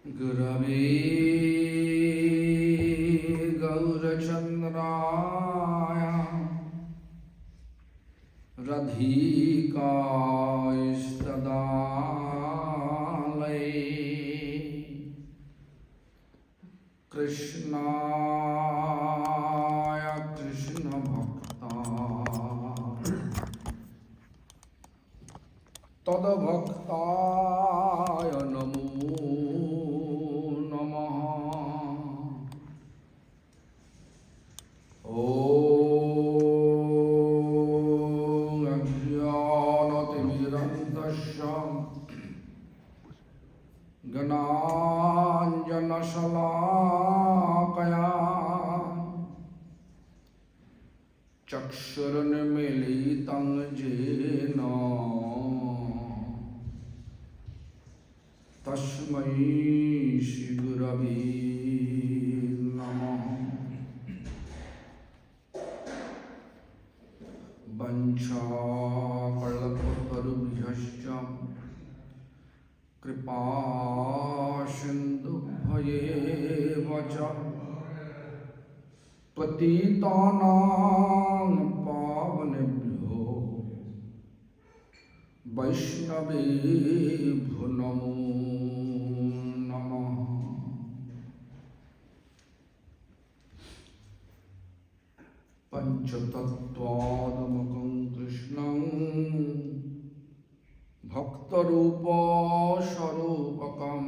गुरवे गौरचन्द्राय राधिकायस्तदालये कृष्णाय कृष्णभक्ताय तद्भक्ताय नमो नमः। ॐ अज्ञानतिमिरन्तस्य ज्ञानाञ्जनशलाकया चक्षुरुन्मीलितं येन तस्मै श्रीगुरवे नमः। वञ्चाकल्पतरुभ्यश्च कृपासिन्धुभ्येव च पतितानां पावनेभ्यो वैष्णवेभ्यो नमो नमः। पञ्चतत्त्वात्मकं कृष्णं भक्तरूपस्वरूपकं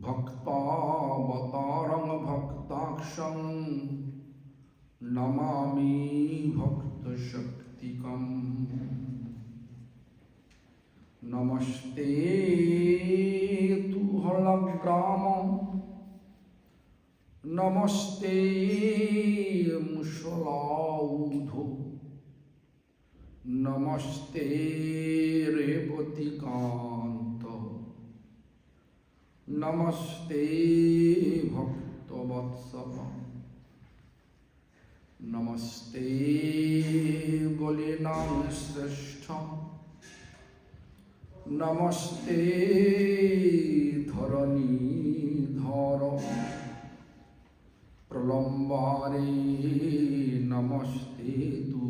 भक्तावतारं भक्ताक्षं नमामि भक्तशक्तिकम्। नमस्ते तु हलग्राम नमस्ते मुसलाउधो नमस्ते रेवतीकान्त नमस्ते भक्तवत्सल नमस्ते बलिनां श्रेष्ठ नमस्ते धरणीधर प्रलम्बारे नमस्ते तु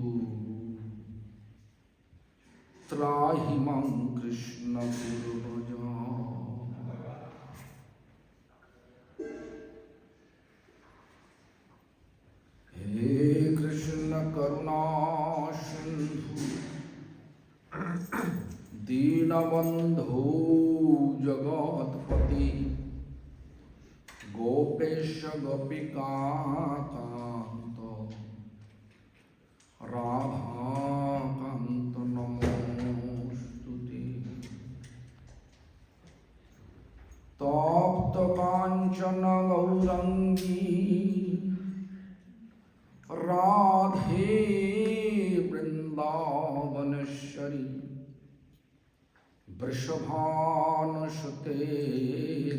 त्राहि मां कृष्ण पूर्वज। हे कृष्ण करुणा सिंधु दीनबन्धो जगत्पति गोपेश गोपिकान्त राधाकान्त नमोस्तुते। तप्त काञ्चन गौरङ्गी राधे वृन्दावनेश्वरी वृषभानुसुते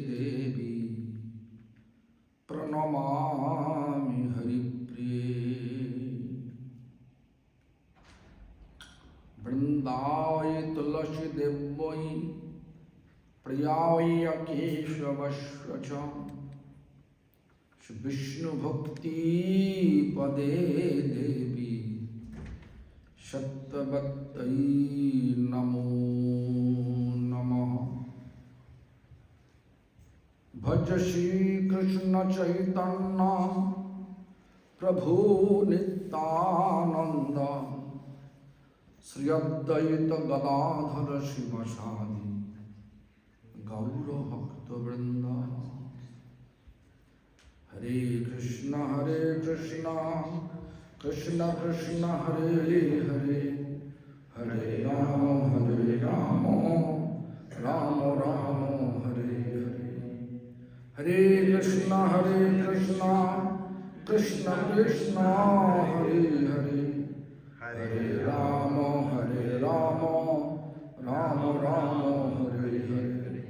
देवी प्रणमामि हरिप्रिये। वृन्दाय तुलसी देव्यै प्रियाय केशवस्य च विष्णुभक्ति पदे देवी सत्यवत्यै नमो नमः। भज श्री कृष्ण चैतन्य प्रभु नित्यानंद श्री अद्वैत गदाधर शिवसादि गौर भक्तवृंद। हरे कृष्ण कृष्ण कृष्ण हरे हरे हरे राम राम राम हरे हरे। हरे कृष्ण कृष्ण कृष्ण हरे हरे हरे राम राम राम हरे हरे।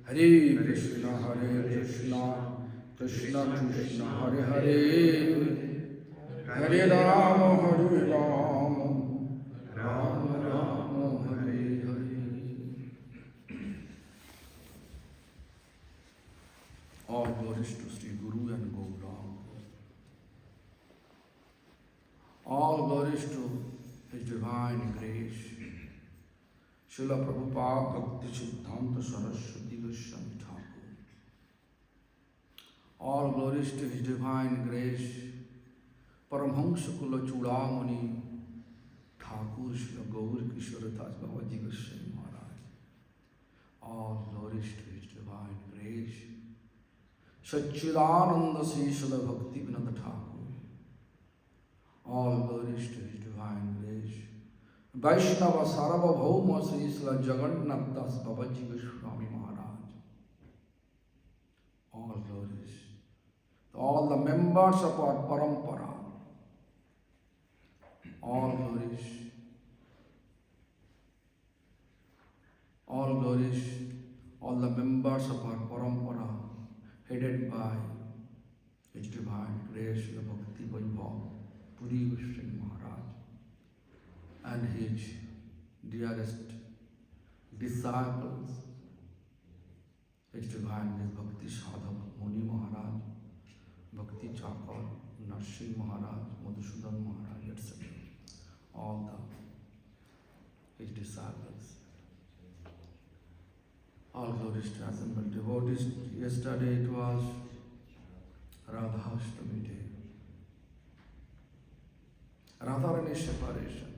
हरे Krishna Krishna Krishna Hare Hare Hare Ram Ram Ram Hare Hare. All glories to Sri Guru and Gaurang. All glories to His Divine Grace, Srila Prabhupada Bhakti Siddhanta Saraswati Goswami Thakur. All glories to His Divine Grace, Paramhamsa Kula Chudamani Thakur Srila Gaur Kishore Das Babaji Goswami Maharaj. All glories to His Divine Grace, Satchidananda Sri Srila Bhakti Vinod Thakur. All glories to His Divine Grace, Vaishnava Sarvabhauma Sri Srila Jagannath Das Babaji Goswami Maharaj. All glories to all the members of our parampara. All glories all the members of our parampara, headed by His Divine Grace, the Bhakti Vaibhav Puri Goswami Maharaj, and his dearest disciples, His Divine Grace Bhakti Sadhak Muni Maharaj, Bhakti Chakar, Narsingh Maharaj, Madhusudan Maharaj, etc. All his disciples. All glories to assembled devotees. Yesterday it was Radhashtami day. Radharani separation.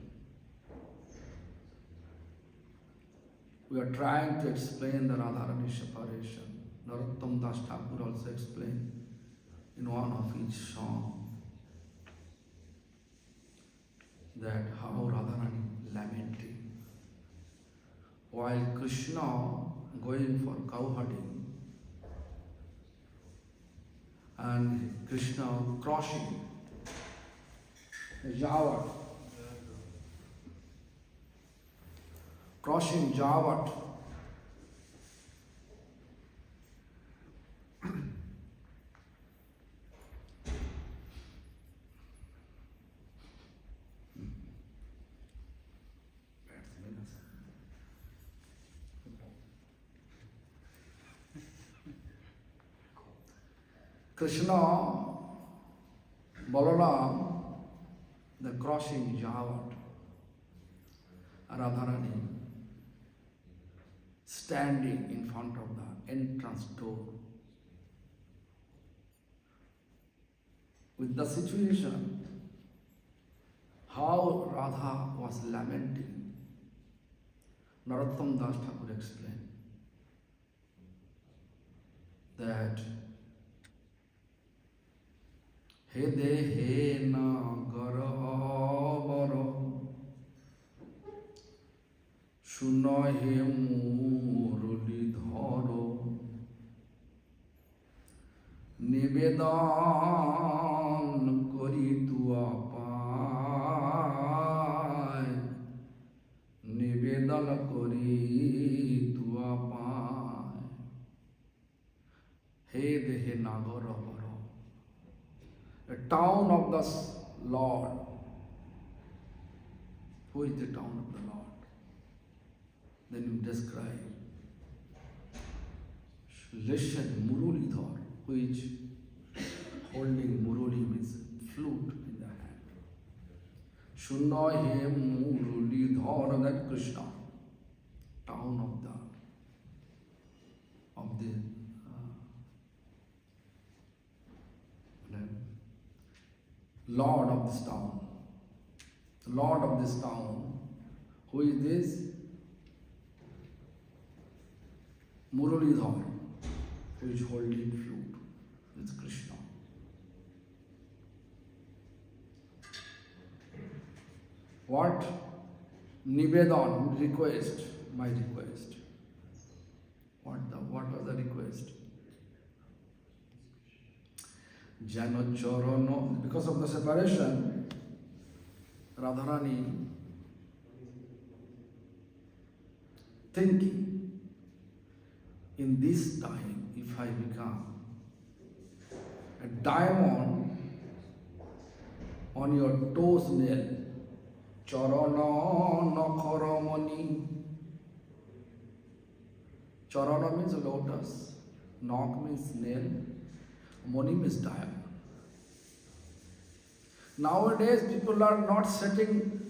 We are trying to explain the Radharani separation. Narottam Das Thakur also explained in one of each song that how Radharani lamenting while Krishna going for cow herding and Krishna crossing Javat, Krishna, Balaram, the crossing Javat, Radharani standing in front of the entrance door. With the situation, how Radha was lamenting, Narottam Das Thakur explained that he dehe nagar avara শুনয় হে মুরলীধর নিবেদন করি তুয়া পায় নিবেদন করি তুয়া পায় হে দেহে নাগর বর a town of the Lord. Who is the town of the Lord? Then you describe. Listen, Murulidhar, who is holding Muruli means flute in the hand. Shunna he Murulidhar, that Krishna, town of the Lord of this town. The Lord of this town. Who is this? Muralidhar, who is holding flute. It's Krishna. What? Nivedan, request, my request. What was the request? Jano Chorono, because of the separation, Radharani thinking, in this time, if I become a diamond on your toes nail, Charana Nakharamani. Charana means lotus. Nok means nail, moni means diamond. Nowadays, people are not setting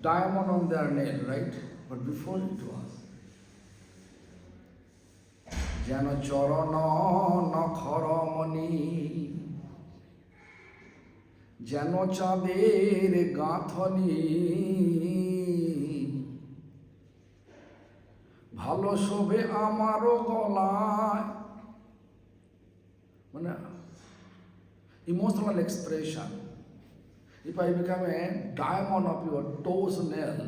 diamond on their nail, right? But before it was. Jano chorono nakhara mani, jano chader gathani, bhalo shobhe amaro golay. Mana emotional expression. If I become a diamond of your toes nail,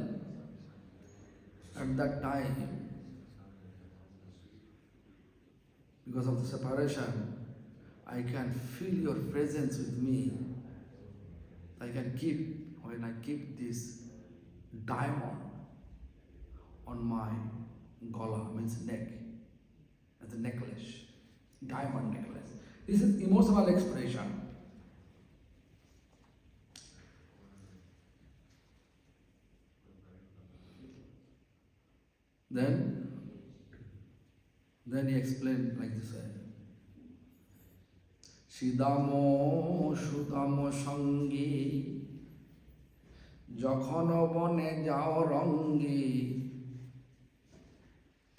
at that time, because of the separation, I can feel your presence with me. I can keep, when I keep this diamond on my gola, means neck, as a necklace, diamond necklace. This is emotional expression. Then he explained like this way. Sidamo Sudamo Sangi Jokhono bone jao rangi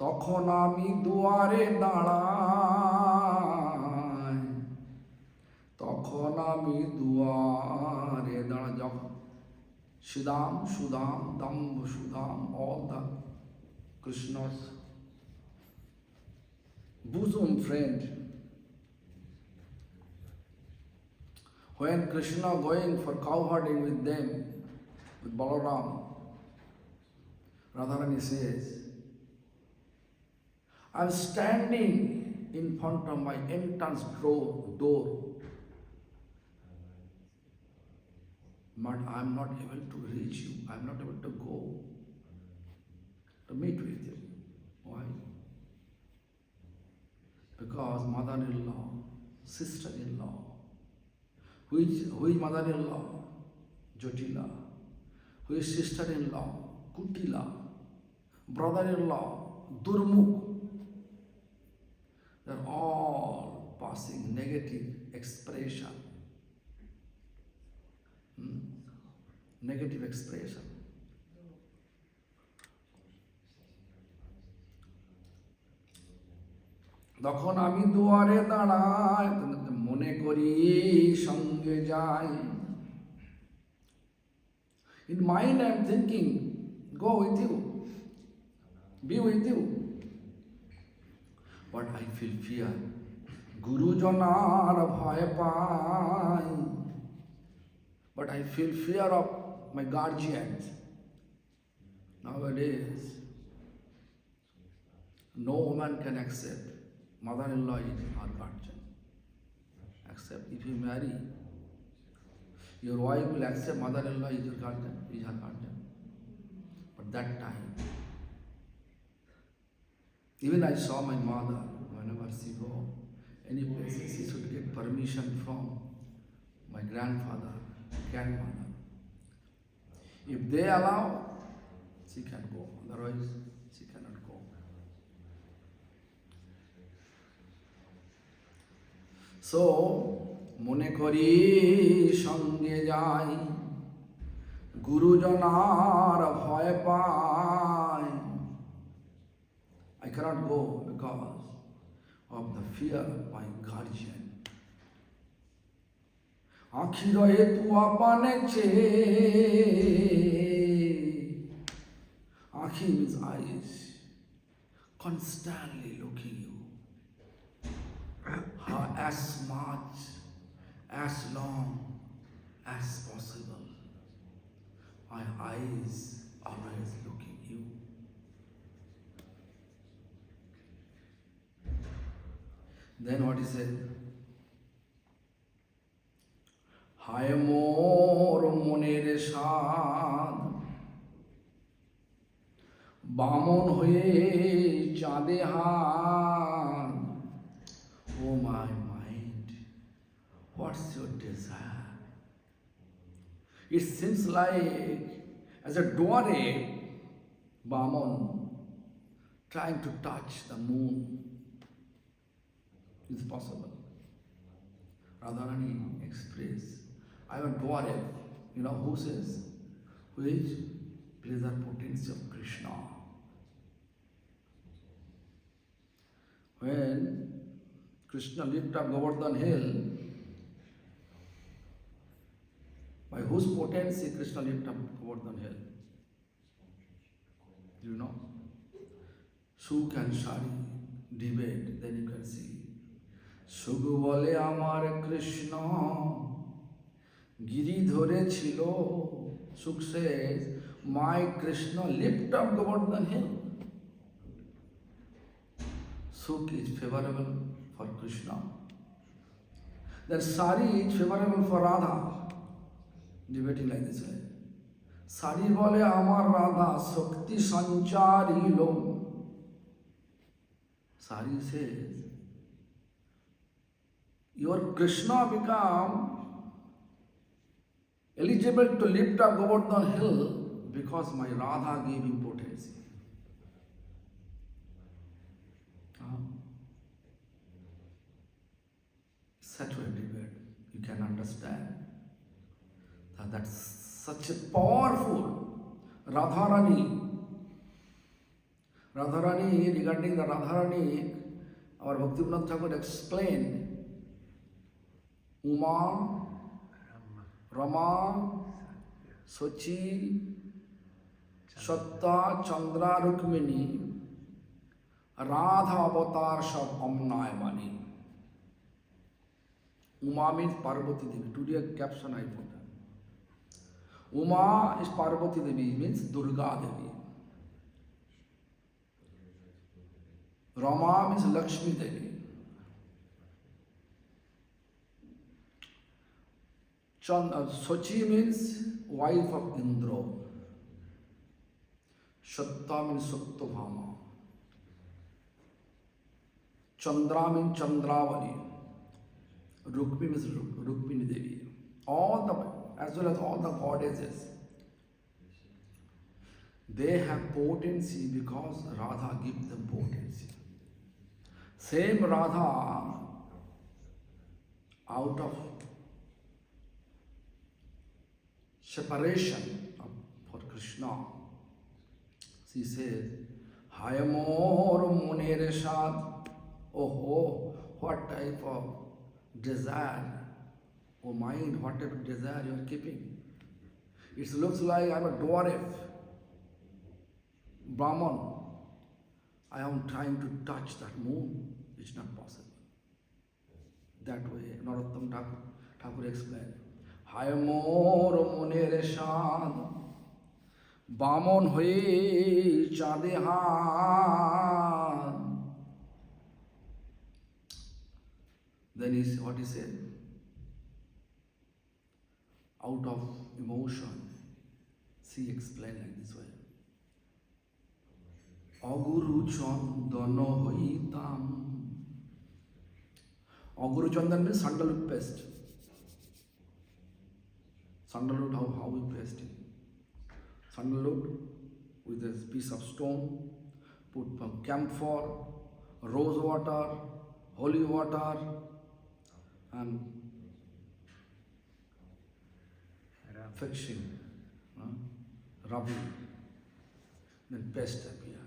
তখন আমি দুয়ারে দাঁড়াই তখন আমি দুয়ারে দাঁড়াই যখন Shidam, Sudam, Damb, Sudam, all the Krishna's bosom friend. When Krishna going for cow herding with them, with Balaram, Radharani says, I'm standing in front of my entrance door, but I'm not able to reach you. I'm not able to go to meet with you. Why? Because mother-in-law, sister-in-law, who is mother-in-law? Jotila. Who is sister-in-law? Kutila. Brother-in-law? Durmukh. They're all passing negative expression. Negative expression. তখন আমি দুয়ারে দাঁড়াই মনে করি সঙ্গে যাই In mind I am thinking, go with you, be with you. But I feel fear. গুরুজনার ভয় পাই. But I feel fear of my guardians. Nowadays, no woman can accept mother-in-law is her guardian. Except if you marry, your wife will accept mother-in-law is your guardian, is her guardian. But that time, even I saw my mother, whenever she go any place, she should get permission from my grandfather, grandmother. If they allow, she can go. Otherwise, she cannot go. So, মনে করি সঙ্গে যাই গুরুজনার ভয় পাই. I cannot go because of the fear of my guardian. আখি রয়ে তুয়া পানে আখি means eyes, constantly looking you. As much, as long as possible. My eyes always looking you. Then what he said? হায় মোর মনের সাধ বামন হয়ে চাঁদে হাত. Oh my mind, what's your desire? It seems like as a dware, Baman trying to touch the moon. possible. Radharani express, I am a dwarf. You know who says? Which pleasure potency of Krishna. When Krishna lifted up Govardhan hill, by whose potency Krishna lifted up Govardhan hill? Do you know? Suk and Shari debate, then you can see. Sugu bole amar Krishna giri dhore chilo. Suk says, my Krishna lift up Govardhan hill. Suk is favorable for Krishna. Then Sari is favorable for Radha. Debating like this way. Sari bole amar Radha Sakti sanchari lo. Sari says, your Krishna become eligible to lift up Govardhan hill because my Radha gave him potency. Such a debate, you can understand that that's such a powerful Radharani. Radharani, regarding the Radharani, our Bhaktivinoda Thakur explained Uma, Rama, Sochi, Satta, Chandra, Rukmini, Radha Avatar Shab Amnaya Bani. Uma means Parvati Devi. Today a caption I put. Uma is Parvati Devi, means Durga Devi. Rama means Lakshmi Devi. Sochi means wife of Indra. Satta means Satyabhama. Chandra means Chandravali. Rukmi means Rukmini Devi. All the, as well as all the goddesses, they have potency because Radha gives them potency. Same Radha, out of separation for Krishna, she says, Hayamor Munereshad. Oh, what type of desire, oh mind, what type of desire you are keeping. It looks like I am a dwarf, Brahman. I am trying to touch that moon. It's not possible. That way, Narottam Thakur explained. Hayamor Munereshad Bamon hoye Chadehan. Then what he said? Out of emotion, she explained like this way. Aguru Chandana hoitam. Aguru Chandan means sandalwood paste. Sandalwood, how we paste it? Sandalwood with a piece of stone, put camphor, rose water, holy water, and fixing, rubbing, then paste appear.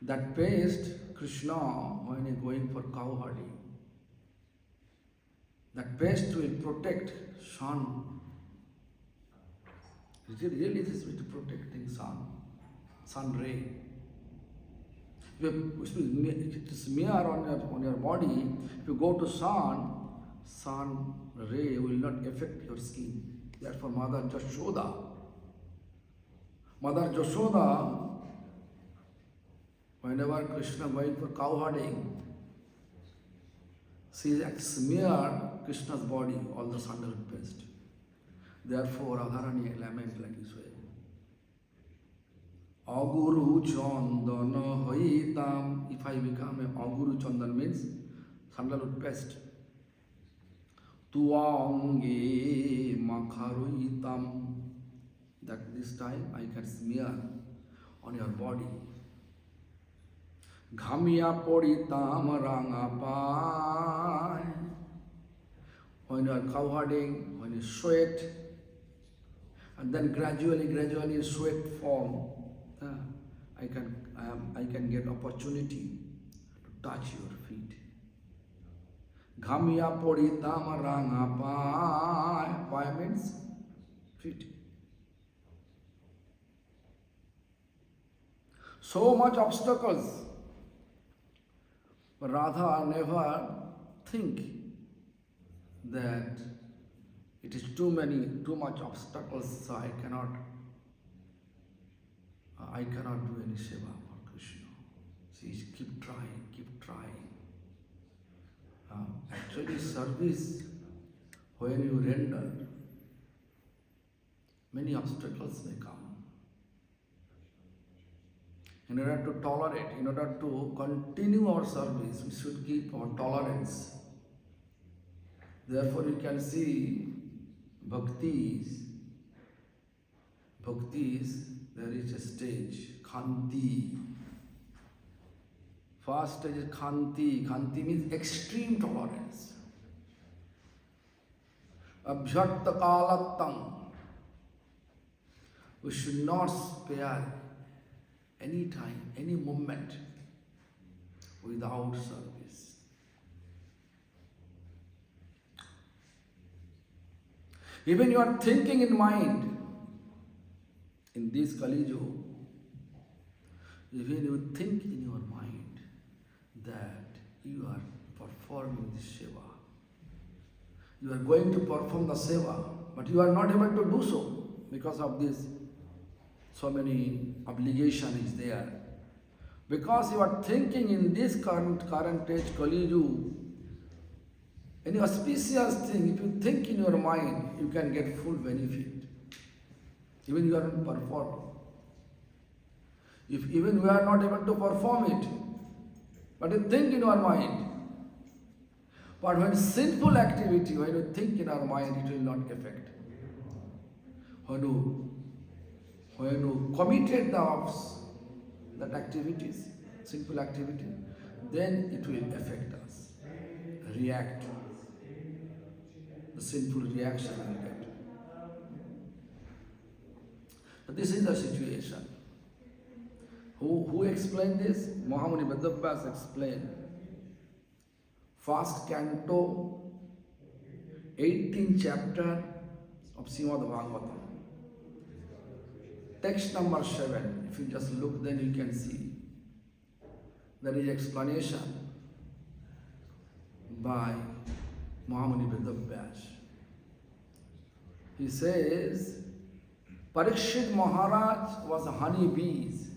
That paste, Krishna, when he going for cow herding, that paste will protect sun. Really this is protecting sun ray. It is smear on your body. If you go to sun ray will not affect your skin. Therefore, Mother Jashoda, whenever Krishna going for cow herding, she smeared Krishna's body, all the sandalwood paste. Therefore, Radharani lament like this way. Aguru Chandana hoitam. If I become a Aguru Chandan means sandalwood paste. Tuange makharoitam. That this time I can smear on your body. ঘামিয়া পড়িতাম রাঙা পায়। When you are cowherding, when you sweat, and then gradually sweat form, I can get opportunity to touch your feet. ঘামিয়া পড়িতাম রাঙা পায়, পায় means feet. So much obstacles, but Radha never think that it is too much obstacles, so I cannot do any seva for Krishna. She keep trying. Actually, service, when you render, many obstacles may come. In order to tolerate, in order to continue our service, we should keep our tolerance. Therefore, you can see bhaktis, there is a stage, khanti. First stage is khanti. Khanti means extreme tolerance. Abhyarta kalattam. We should not spare any time, any moment without service. Even you are thinking in mind, in this Kali Yuga, even you think in your mind that you are performing this seva, you are going to perform the seva, but you are not able to do so because of this. So many obligation is there. Because you are thinking in this current age, Kali Yuga, any auspicious thing, if you think in your mind, you can get full benefit. Even you are not performing. If even we are not able to perform it, but you think in your mind. But when sinful activity, when you think in our mind, it will not affect. When you committed that activities, simple activity, then it will affect us, react. The sinful reaction will get. But this is the situation. Who explained this? Mahamuni Vedavyas explained. First canto, 18th chapter of Srimad Bhagavatam. Text number 7, if you just look, then you can see. There is explanation by Mahamuni Vedavyas. He says, Parikshit Maharaj was honey bees.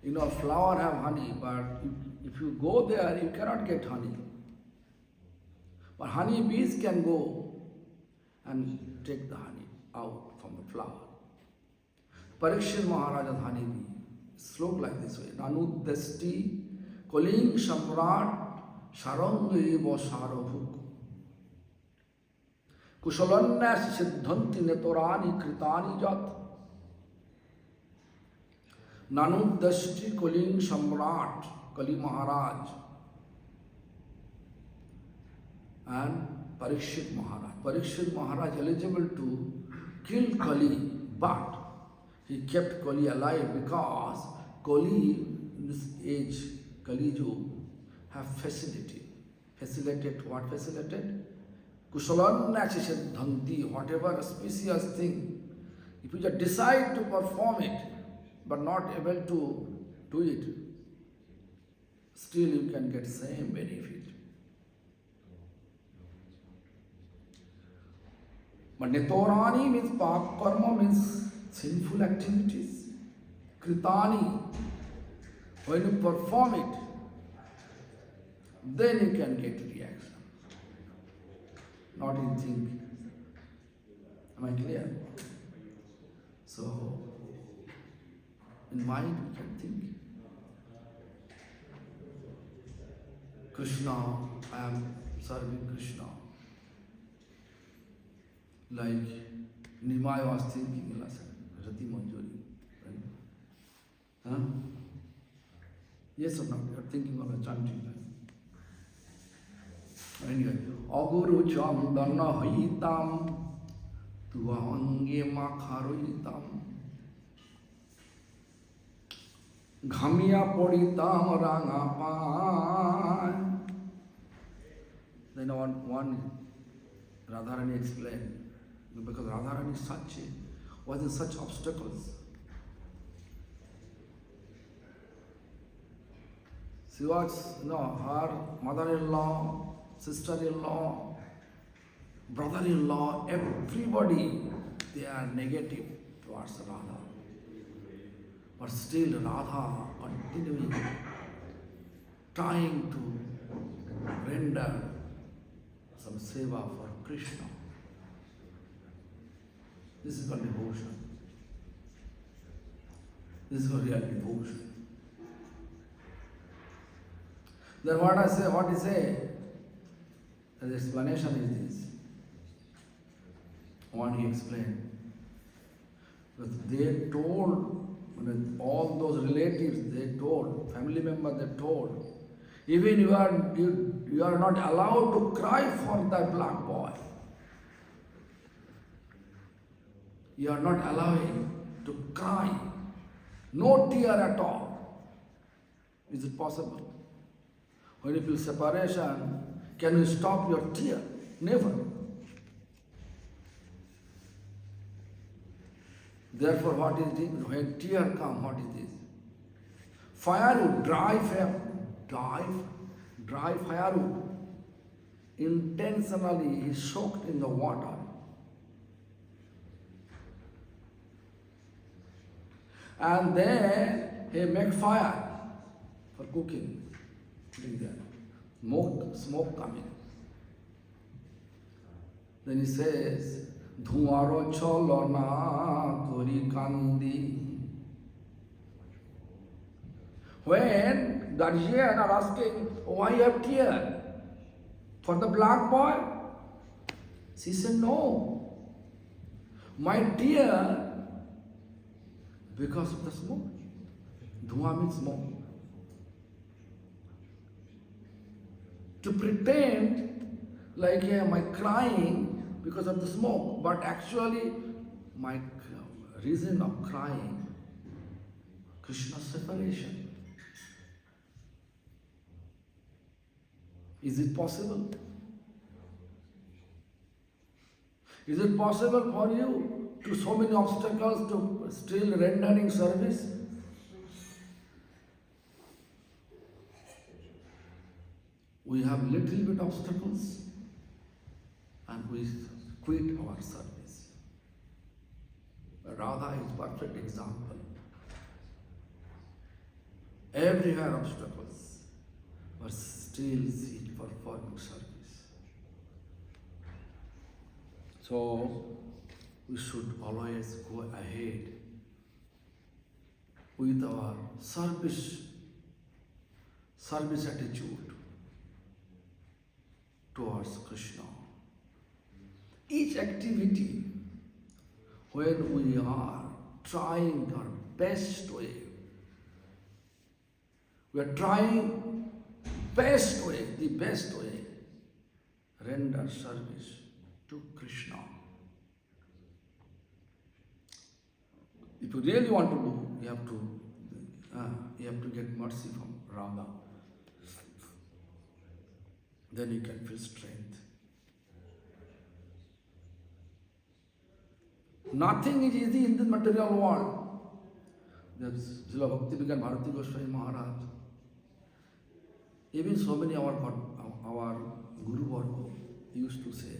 You know, flower have honey, but if you go there, you cannot get honey. But honey bees can go and take the honey out from the flower. Parikshit Maharaj is honey bee. Slok like this way. Nanudasti Koling Samrat Sarangi Sarabhuk Kushalanyas Siddhanti Netorani Kritani Jat Nanudasti Koling Samrat Kali Maharaj and Parikshit Maharaj. Parikshit Maharaj eligible to kill Kali, but he kept Kali alive because Kali in this age, Kali Yuga, have facilitated what facilitated? Kusalanyachi siddhanti, whatever auspicious thing, if you just decide to perform it, but not able to do it, still you can get same benefit. But netorani means pap karma, means sinful activities. Kritani, when you perform it, then you can get reaction. Not in thinking. Am I clear? So, in mind we can think. Krishna, I am serving Krishna. Like Nimai was thinking last Rati Manjuri. Huh? Yes or not? You are thinking of a chanting. Anyway, Aguru Chandana Hitam Tuange Makharuitam Ghamia Poditam Rangapan. Then one Radharani explained, because Radharani was in such obstacles. She was, her mother-in-law, sister-in-law, brother-in-law, everybody, they are negative towards Radha. But still Radha continuing, trying to render some seva for Krishna. This is called devotion. This is called real devotion. Then what he say? The explanation is this. One he explained. Because they told, all those relatives, they told, family members, they told, even you are not allowed to cry for that black boy. You are not allowing to cry. No tear at all. Is it possible? When you feel separation, can you stop your tear? Never. Therefore, what is this? When tear comes, what is this? Firewood, dry firewood, intentionally is soaked in the water. And then he make fire for cooking. Smoke coming. Then he says, Dhuaro cholona kori kandi. When guardian are asking, why you have tear? For the black boy? She said, no. My tear, because of the smoke. Dhua means smoke. To pretend like my crying because of the smoke, but actually my reason of crying, Krishna's separation. Is it possible? Is it possible for you to so many obstacles to still rendering service? We have little bit obstacles and we quit our service. Radha is perfect example. Everywhere obstacles, but still she performing service. So we should always go ahead with our service attitude towards Krishna. Each activity, when we are trying our best way, we are trying the best way, render service to Krishna. If you really want to do, you have to get mercy from Radha. Then you can feel strength. Nothing is easy in this material world. There's Srila Bhakti-Vigan Bharati Goswami Maharaj. Even so many our Guru Varga used to say,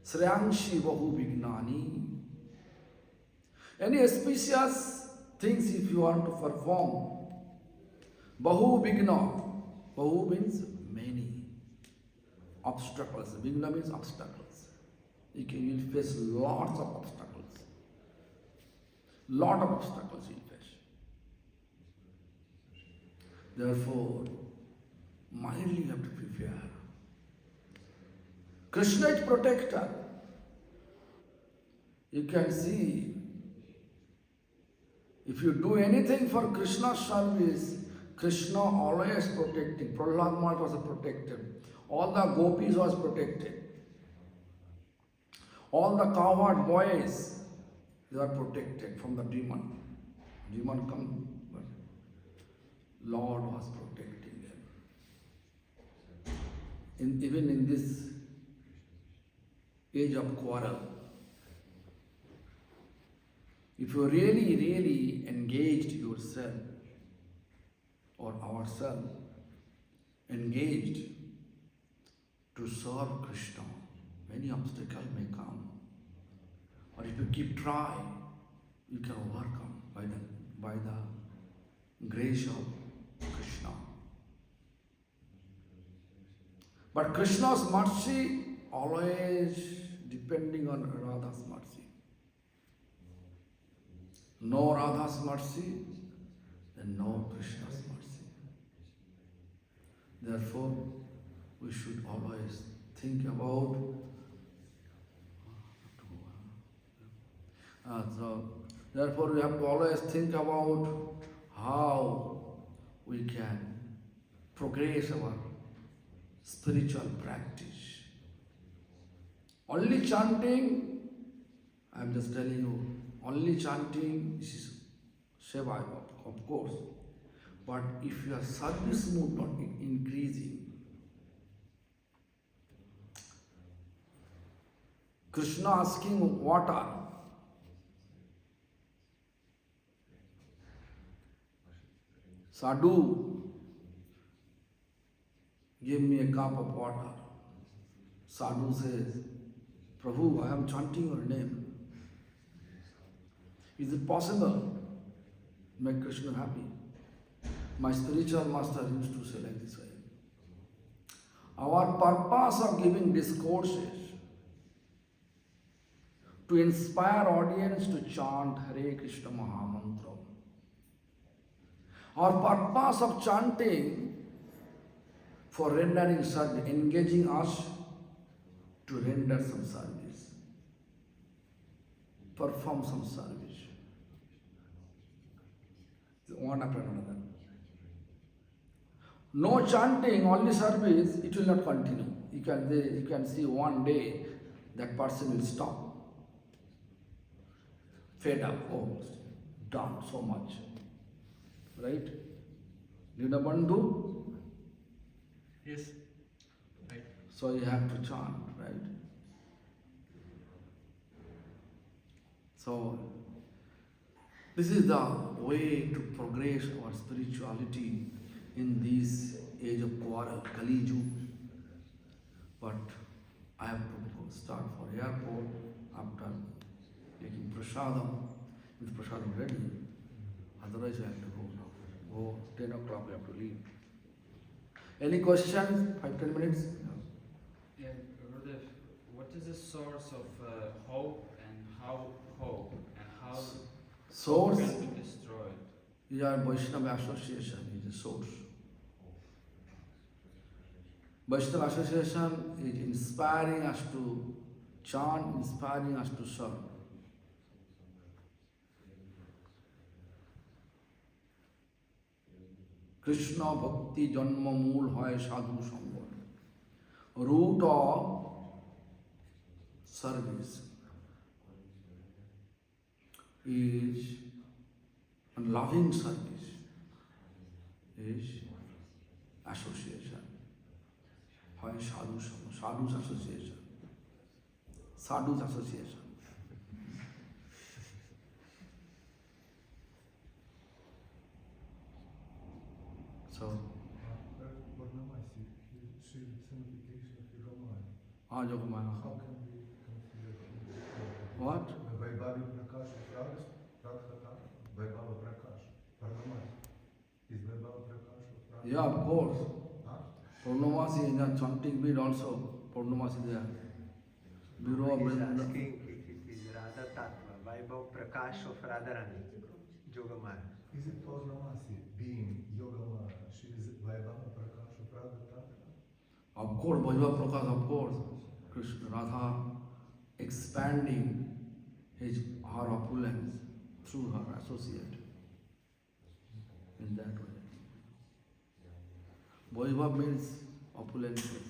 Sriyangshi Bahu Vignani. Any auspicious things if you want to perform, Bahu Vigna. Bahu means many. Obstacles. Vigna means obstacles. You will face lots of obstacles. Lot of obstacles you will face. Therefore, mildly you have to prepare. Krishna is protector. You can see, if you do anything for Krishna's service, Krishna always protecting. Prahlad Maharaj was protected. All the gopis was protected. All the cowherd boys, they are protected from the demon. Demon come, but Lord was protecting them. Even in this age of quarrel, if you really, really engaged yourself or ourselves, engaged to serve Krishna, many obstacles may come. Or if you keep trying, you can overcome by the grace of Krishna. But Krishna's mercy always depending on Radha's mercy. No Radha's mercy, then no Krishna's mercy. Therefore, we should always think about therefore we have to always think about how we can progress our spiritual practice. Only chanting, I am just telling you, only chanting is seva, of course. But if your service mood not increasing, Krishna asking water, Sadhu, give me a cup of water. Sadhu says, Prabhu, I am chanting your name. Is it possible to make Krishna happy? My spiritual master used to say like this way. Our purpose of giving discourses to inspire audience to chant Hare Krishna Mahamantra. Our purpose of chanting for rendering service, engaging us to render some service, perform some service. One after another. No chanting, only service, it will not continue. You can see one day that person will stop. Fed up, oh, done so much. Right? Lina Bandhu? Yes. Right. So you have to chant, right? So this is the way to progress our spirituality in this age of quarrel, Kali Yuga. But I have to start for airport after taking prasadam. If prasadam ready, otherwise I have to go now. Go 10 o'clock, we have to leave. Any questions? 5-10 minutes? Yeah, Gurudev, what is the source of hope and how hope and how Source? can be destroyed? These are Vaishnava association, is a source. Vaishnava association is inspiring us to chant, inspiring us to serve. Krishna Bhakti Janma Mool Hoy Sadhu Sangha. Root of service is, and loving service is association. Hoy Sadhu Sangha, Sadhu's association. Sadhu's association. So, Varnamasi, she personification of Yogamaya. Yogamaya. How can we consider What? Vaibhavi Prakash of Radhata, Vaibhava Prakash, Varnamasi. Is Vaibhava Prakash of Radhata? Yeah, of course. Huh? Purnamasi in a chanting bead also. Purnamasi there. Bureau of He is Brahmana. asking if it is Radha Tattva, Vaibhav Prakash of Radharani, Yogamaya. Is it Varnamasi being Yogamaya? She is Vaibhava Prakash of Radhata? Of course, Vaibhava Prakash, of course. Krishna Radha expanding her opulence through her associate in that way. Vaibhav means opulences.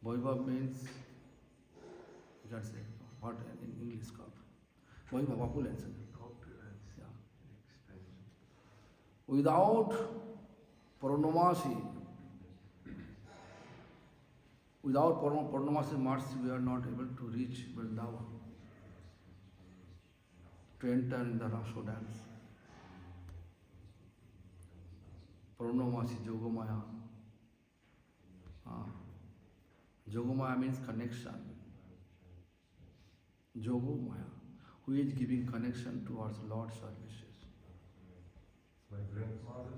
Vaibhav means, you can say, what in English called? Vaibhav, opulence. Opulence. Yeah. Expansion. Without Purnamasi, without Purnamasi mercy, we are not able to reach Vrindavan, to enter in the Raso dance. Purnamasi Yogamaya. Yogamaya means connection. Yogamaya, who is giving connection towards Lord's services. It's like grandmother.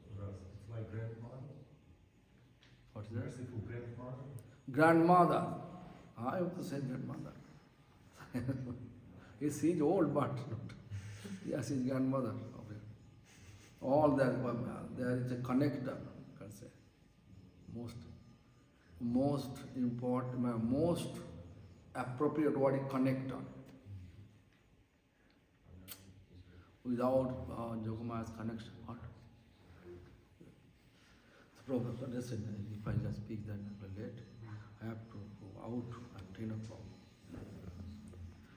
It's like grandmother. What is that? Merciful grandmother. Grandmother. I have to say grandmother. She is old, but yes, she is grandmother. Okay. All that, there is a connector, you can say. Most important, most appropriate word is connector. Without Yogamaya's connection, what? So, Professor, listen, if I just speak then it will late. I have to go out at 10 o'clock.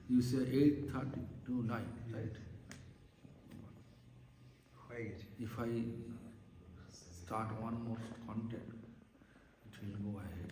You say 8:30 to 9, right? হয়ে গেছে If I start one more content, it will go ahead.